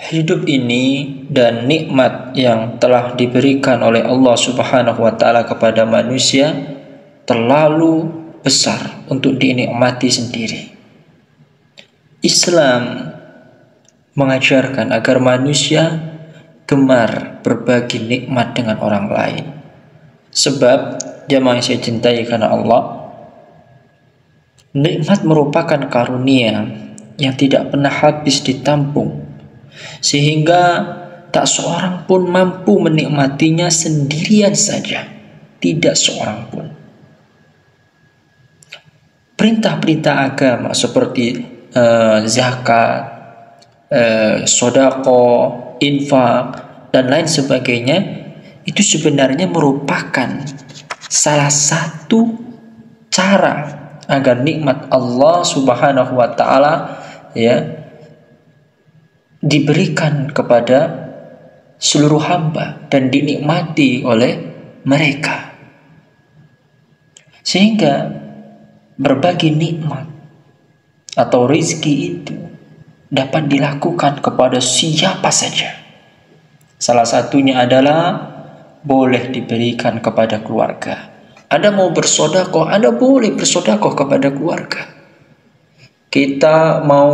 hidup ini dan nikmat yang telah diberikan oleh Allah Subhanahu wa taala kepada manusia terlalu besar untuk dinikmati sendiri. Islam mengajarkan agar manusia gemar berbagi nikmat dengan orang lain. Sebab jamaah yang saya cintai karena Allah, nikmat merupakan karunia yang tidak pernah habis ditampung, sehingga tak seorang pun mampu menikmatinya sendirian saja. Tidak seorang pun. Perintah-perintah agama seperti zakat, sedekah, infak, dan lain sebagainya itu sebenarnya merupakan salah satu cara agar nikmat Allah Subhanahu wa taala diberikan kepada seluruh hamba dan dinikmati oleh mereka. Sehingga berbagi nikmat atau rezeki itu dapat dilakukan kepada siapa saja. Salah satunya adalah boleh diberikan kepada keluarga. Anda mau bersedekah, Anda boleh bersedekah kepada keluarga. Kita mau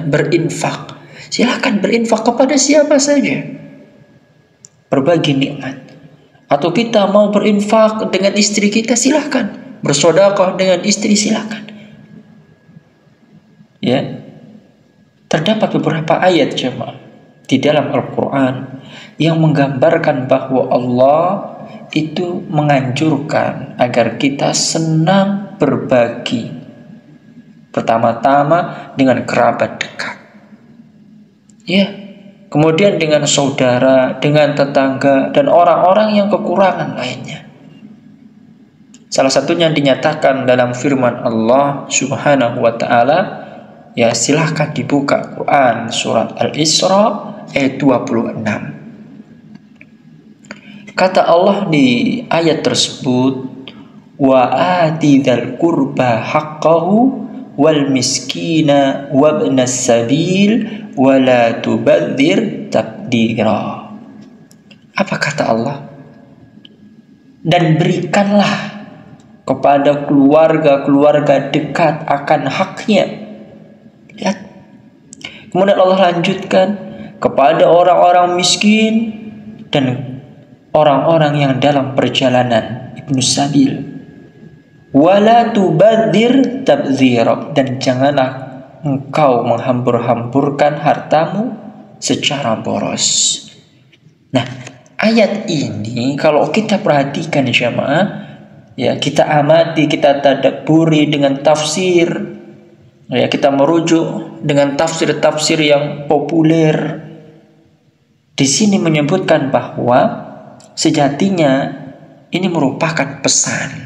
berinfak, silakan berinfak kepada siapa saja. Berbagi nikmat. Atau kita mau berinfak dengan istri kita, silakan. Bersedekah dengan istri, silakan. Ya. Terdapat beberapa ayat jemaah di dalam Al-Quran yang menggambarkan bahwa Allah itu menganjurkan agar kita senang berbagi. Pertama-tama dengan kerabat dekat. Ya. Kemudian dengan saudara, dengan tetangga, dan orang-orang yang kekurangan lainnya. Salah satunya dinyatakan dalam firman Allah Subhanahu wa ta'ala, ya silahkan dibuka Quran surat Al-Isra ayat 26. Kata Allah di ayat tersebut, wa ati dzal qurba haqqahu wal miskina wabnas sabil wa la tubadzir tabdira. Apa kata Allah? Dan berikanlah kepada keluarga-keluarga dekat akan haknya. Lihat. Kemudian Allah lanjutkan kepada orang-orang miskin dan orang-orang yang dalam perjalanan ibnu sabil. Wala tubadzir tabdzira, dan janganlah engkau menghambur-hamburkan hartamu secara boros. Nah, ayat ini kalau kita perhatikan jemaah, ya kita amati, kita tadabburi dengan tafsir, ya kita merujuk dengan tafsir-tafsir yang populer. Di sini menyebutkan bahwa sejatinya ini merupakan pesan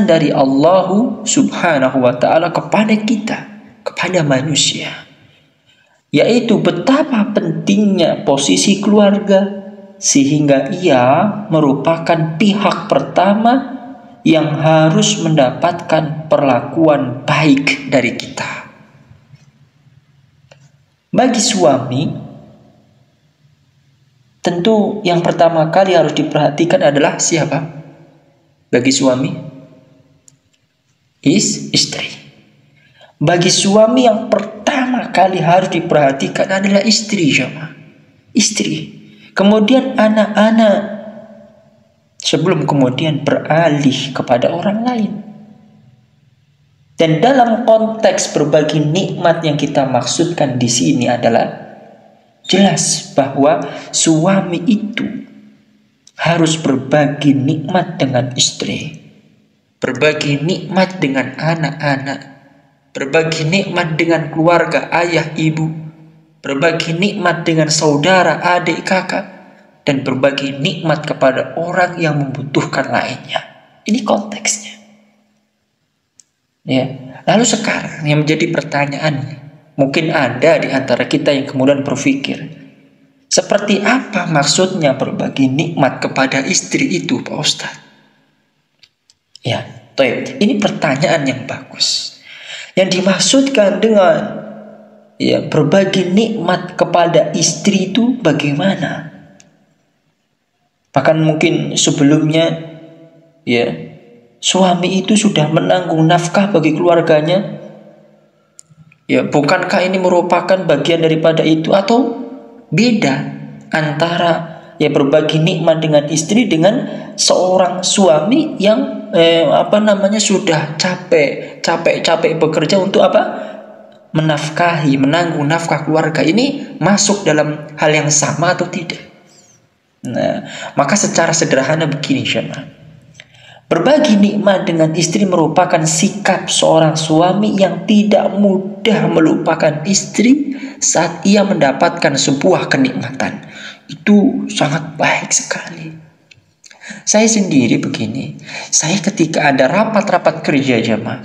dari Allah Subhanahu wa ta'ala kepada kita, kepada manusia, yaitu betapa pentingnya posisi keluarga, sehingga ia merupakan pihak pertama yang harus mendapatkan perlakuan baik dari kita. Bagi suami, tentu yang pertama kali harus diperhatikan adalah siapa? Bagi suami, istri. Bagi suami yang pertama kali harus diperhatikan adalah istri, jemaah. Istri. Kemudian anak-anak. Sebelum kemudian beralih kepada orang lain. Dan dalam konteks berbagi nikmat yang kita maksudkan di sini adalah jelas bahwa suami itu harus berbagi nikmat dengan istri, berbagi nikmat dengan anak-anak, berbagi nikmat dengan keluarga ayah ibu, berbagi nikmat dengan saudara adik kakak, dan berbagi nikmat kepada orang yang membutuhkan lainnya. Ini konteksnya. Ya. Lalu sekarang yang menjadi pertanyaan, mungkin ada di antara kita yang kemudian berpikir, seperti apa maksudnya berbagi nikmat kepada istri itu, Pak Ustadz? Ya, ini pertanyaan yang bagus. Yang dimaksudkan dengan ya berbagi nikmat kepada istri itu bagaimana? Bahkan mungkin sebelumnya ya suami itu sudah menanggung nafkah bagi keluarganya. Ya, bukankah ini merupakan bagian daripada itu, atau beda antara ya berbagi nikmat dengan istri dengan seorang suami yang sudah capek bekerja untuk menafkahi, menanggung nafkah keluarga. Ini masuk dalam hal yang sama atau tidak? Nah, maka secara sederhana begini, jemaah. Berbagi nikmat dengan istri merupakan sikap seorang suami yang tidak mudah melupakan istri saat ia mendapatkan sebuah kenikmatan. Itu sangat baik sekali. Saya sendiri begini, saya ketika ada rapat-rapat kerja jemaah,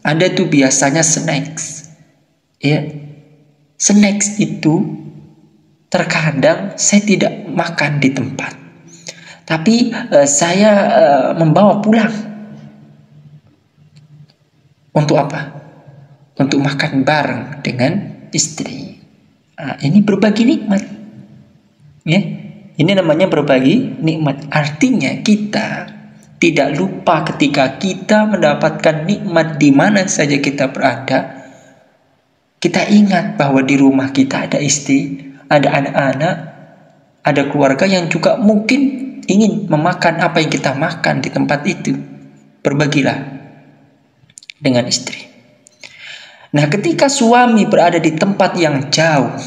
ada tuh biasanya snacks. Ya, snacks itu terkadang saya tidak makan di tempat, tapi saya membawa pulang. Untuk apa? Untuk makan bareng dengan istri. Ini berbagi nikmat. Ya, ini namanya berbagi nikmat. Artinya kita tidak lupa ketika kita mendapatkan nikmat di mana saja kita berada. Kita ingat bahwa di rumah kita ada istri, ada anak-anak, ada keluarga yang juga mungkin ingin memakan apa yang kita makan di tempat itu. Berbagilah dengan istri. Nah, ketika suami berada di tempat yang jauh,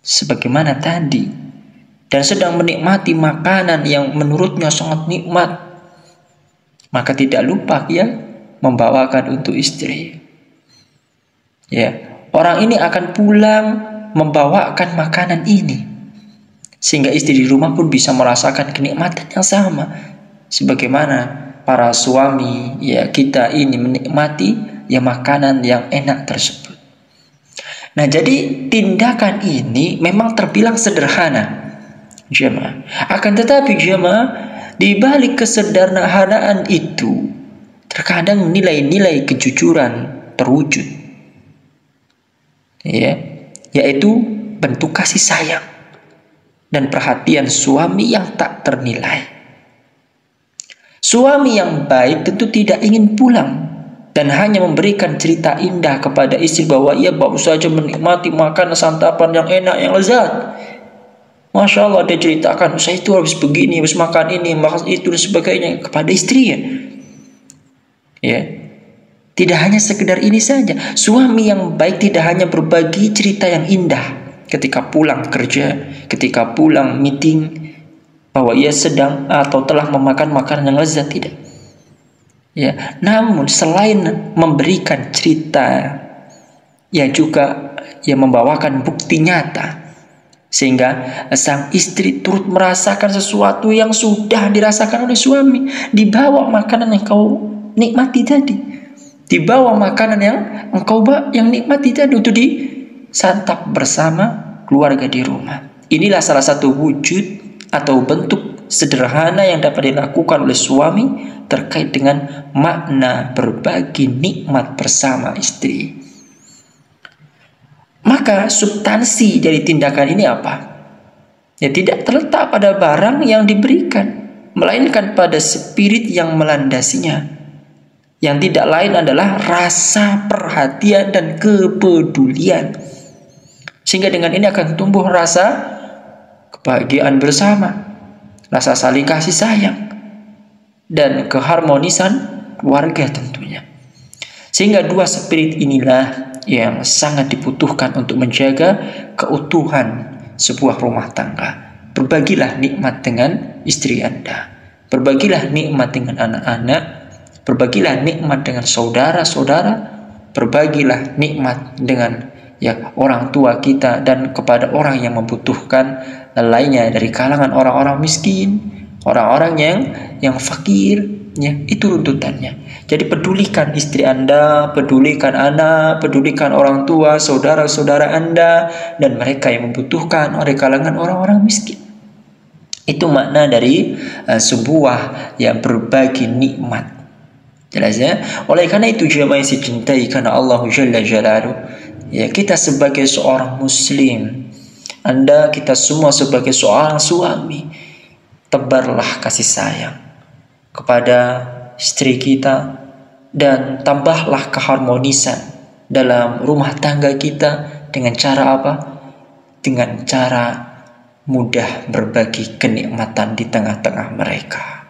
sebagaimana tadi, dan sedang menikmati makanan yang menurutnya sangat nikmat, maka tidak lupa dia membawakan untuk istri. Ya, orang ini akan pulang membawakan makanan ini, sehingga istri di rumah pun bisa merasakan kenikmatan yang sama sebagaimana para suami ya kita ini menikmati ya makanan yang enak tersebut. Nah, jadi tindakan ini memang terbilang sederhana, jemaah. Akan tetapi jemaah, di balik kesederhanaan itu terkadang nilai-nilai kejujuran terwujud. Ya, yaitu bentuk kasih sayang dan perhatian suami yang tak ternilai. Suami yang baik tentu tidak ingin pulang dan hanya memberikan cerita indah kepada istri bahwa ia baru saja menikmati makan santapan yang enak, yang lezat. Masya Allah, dia ceritakan, saya itu habis begini, habis makan ini, makan itu dan sebagainya kepada istrinya. Ya, tidak hanya sekedar ini saja. Suami yang baik tidak hanya berbagi cerita yang indah ketika pulang kerja, ketika pulang meeting, bahwa ia sedang atau telah memakan makanan yang lezat, tidak. Ya, namun selain memberikan cerita, ia juga membawakan bukti nyata sehingga sang istri turut merasakan sesuatu yang sudah dirasakan oleh suami. Dibawa makanan yang kau nikmati tadi, dibawa makanan yang yang nikmati tadi untuk disantap bersama keluarga di rumah. Inilah salah satu wujud atau bentuk sederhana yang dapat dilakukan oleh suami terkait dengan makna berbagi nikmat bersama istri. Maka substansi dari tindakan ini apa? Ya, tidak terletak pada barang yang diberikan, melainkan pada spirit yang melandasinya, yang tidak lain adalah rasa perhatian dan kepedulian. Sehingga dengan ini akan tumbuh rasa kebahagiaan bersama, rasa saling kasih sayang, dan keharmonisan keluarga tentunya. Sehingga dua spirit inilah yang sangat dibutuhkan untuk menjaga keutuhan sebuah rumah tangga. Berbagilah nikmat dengan istri Anda, berbagilah nikmat dengan anak-anak, berbagilah nikmat dengan saudara-saudara, berbagilah nikmat dengan orang tua kita dan kepada orang yang membutuhkan lainnya dari kalangan orang-orang miskin, orang-orang yang fakir. Ya, itu runtutannya. Jadi pedulikan istri Anda, pedulikan anak, pedulikan orang tua, saudara-saudara Anda, dan mereka yang membutuhkan dari kalangan orang-orang miskin. Itu makna dari sebuah berbagi nikmat. Jelas ya? Oleh karena itu jemaah yang dicintai karena Allah Jalla Jalaluhu, Ya, kita sebagai seorang muslim, Anda, kita semua sebagai seorang suami, tebarlah kasih sayang kepada istri kita dan tambahlah keharmonisan dalam rumah tangga kita dengan cara apa? Dengan cara mudah berbagi kenikmatan di tengah-tengah mereka.